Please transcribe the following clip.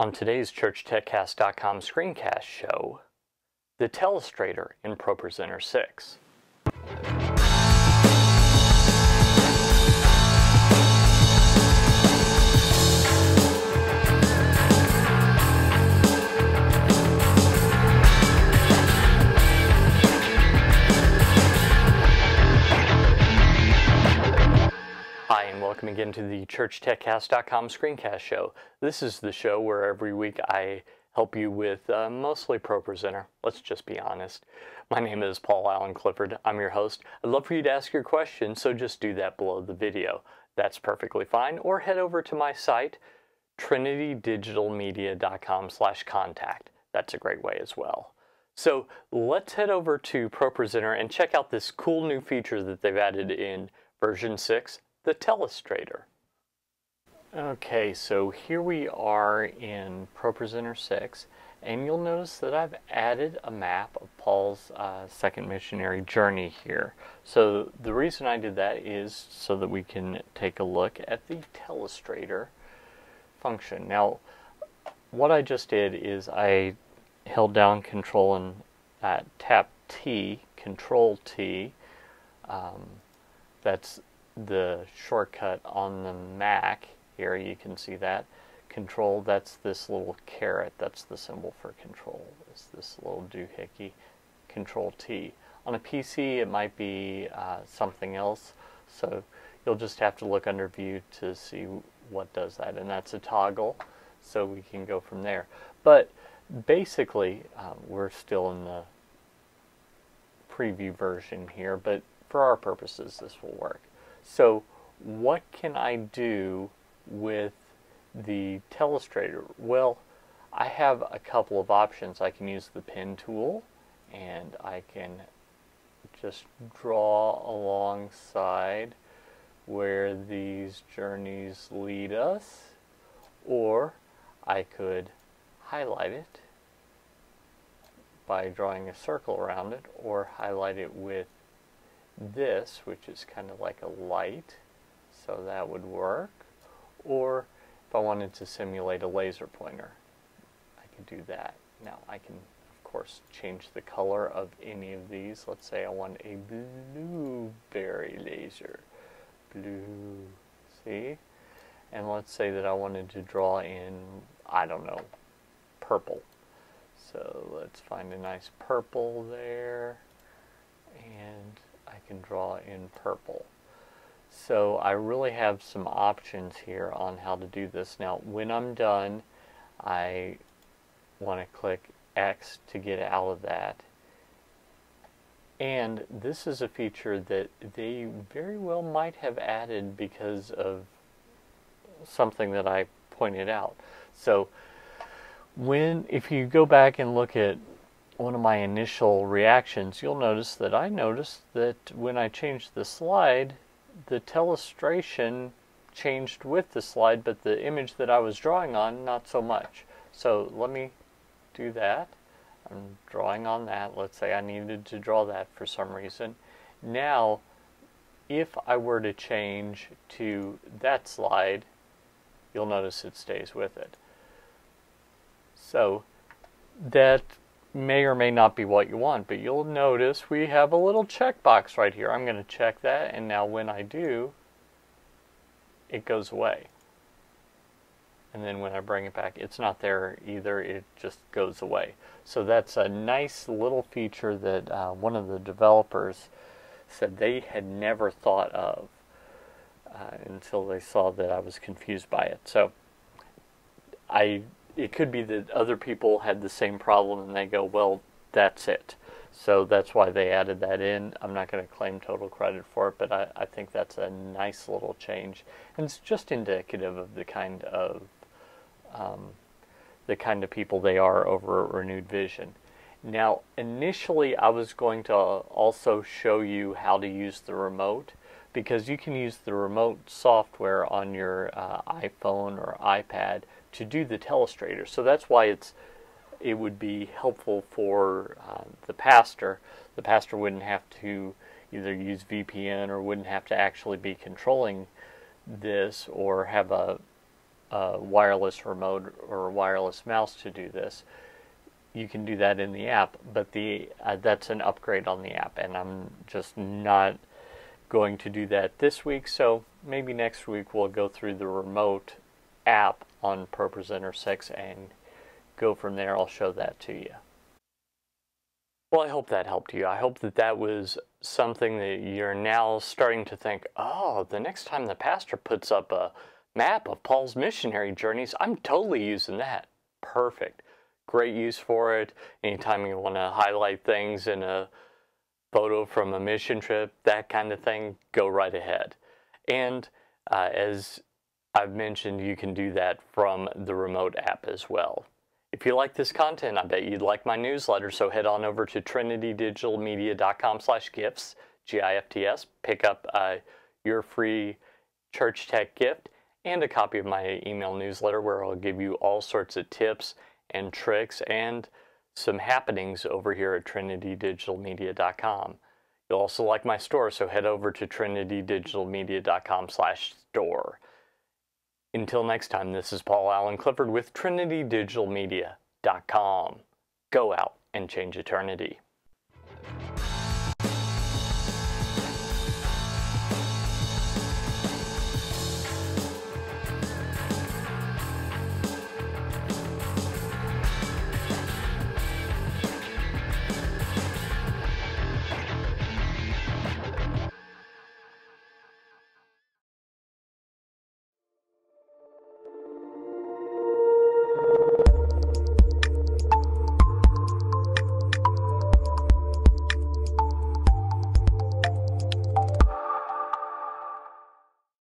On today's ChurchTechCast.com screencast show, the Telestrator in ProPresenter 6. Hi, and welcome again to the ChurchTechCast.com screencast show. This is the show where every week I help you with mostly ProPresenter. Let's just be honest. My name is Paul Allen Clifford. I'm your host. I'd love for you to ask your questions, so just do that below the video. That's perfectly fine. Or head over to my site, trinitydigitalmedia.com/contact. That's a great way as well. So let's head over to ProPresenter and check out this cool new feature that they've added in version 6. The Telestrator. Okay, so here we are in ProPresenter 6, and you'll notice that I've added a map of Paul's second missionary journey here. So the reason I did that is so that we can take a look at the Telestrator function. Now, what I just did is I held down Control and tap T, Control T. That's the shortcut on the Mac. Here you can see that. Control, that's this little caret, that's the symbol for control. It's this little doohickey. Control T. On a PC it might be something else, so you'll just have to look under View to see what does that, and that's a toggle, so we can go from there. But basically we're still in the preview version here, but for our purposes this will work. So what can I do with the Telestrator? Well, I have a couple of options. I can use the pen tool, and I can just draw alongside where these journeys lead us, or I could highlight it by drawing a circle around it, or highlight it with this, which is kind of like a light, so that would work. Or if I wanted to simulate a laser pointer, I could do that. Now I can of course change the color of any of these. Let's say I want a blueberry laser. Blue, see? And let's say that I wanted to draw in, I don't know, purple. So let's find a nice purple there, and I can draw in purple. So I really have some options here on how to do this. Now when I'm done, I want to click X to get out of that. And this is a feature that they very well might have added because of something that I pointed out. So if you go back and look at one of my initial reactions, you'll notice that I noticed that when I changed the slide, the telestration changed with the slide, but the image that I was drawing on, not so much. So let me do that. I'm drawing on that. Let's say I needed to draw that for some reason. Now, if I were to change to that slide, you'll notice it stays with it. So that may or may not be what you want, but you'll notice we have a little checkbox right here. I'm going to check that, and now when I do, it goes away. And then when I bring it back, it's not there either, it just goes away. So that's a nice little feature that one of the developers said they had never thought of until they saw that I was confused by it. So it could be that other people had the same problem and they go, well, that's it. So that's why they added that in. I'm not going to claim total credit for it, but I think that's a nice little change. And it's just indicative of the kind of people they are over at Renewed Vision. Now, initially I was going to also show you how to use the remote, because you can use the remote software on your iPhone or iPad to do the Telestrator. So that's why it would be helpful for the pastor. The pastor wouldn't have to either use VPN or wouldn't have to actually be controlling this or have a a wireless remote or a wireless mouse to do this, you can do that in the app, but that's an upgrade on the app, and I'm just not going to do that this week, so maybe next week we'll go through the remote app on ProPresenter 6 and go from there. I'll show that to you. Well, I hope that helped you. I hope that that was something that you're now starting to think, oh, the next time the pastor puts up a map of Paul's missionary journeys, I'm totally using that. Perfect. Great use for it. Anytime you want to highlight things in a photo from a mission trip, that kind of thing, go right ahead. And as I've mentioned, you can do that from the remote app as well. If you like this content, I bet you'd like my newsletter, so head on over to trinitydigitalmedia.com/gifts, GIFTS, pick up your free church tech gift and a copy of my email newsletter where I'll give you all sorts of tips and tricks and some happenings over here at trinitydigitalmedia.com. You'll also like my store, so head over to trinitydigitalmedia.com/store. Until next time, this is Paul Allen Clifford with trinitydigitalmedia.com. Go out and change eternity.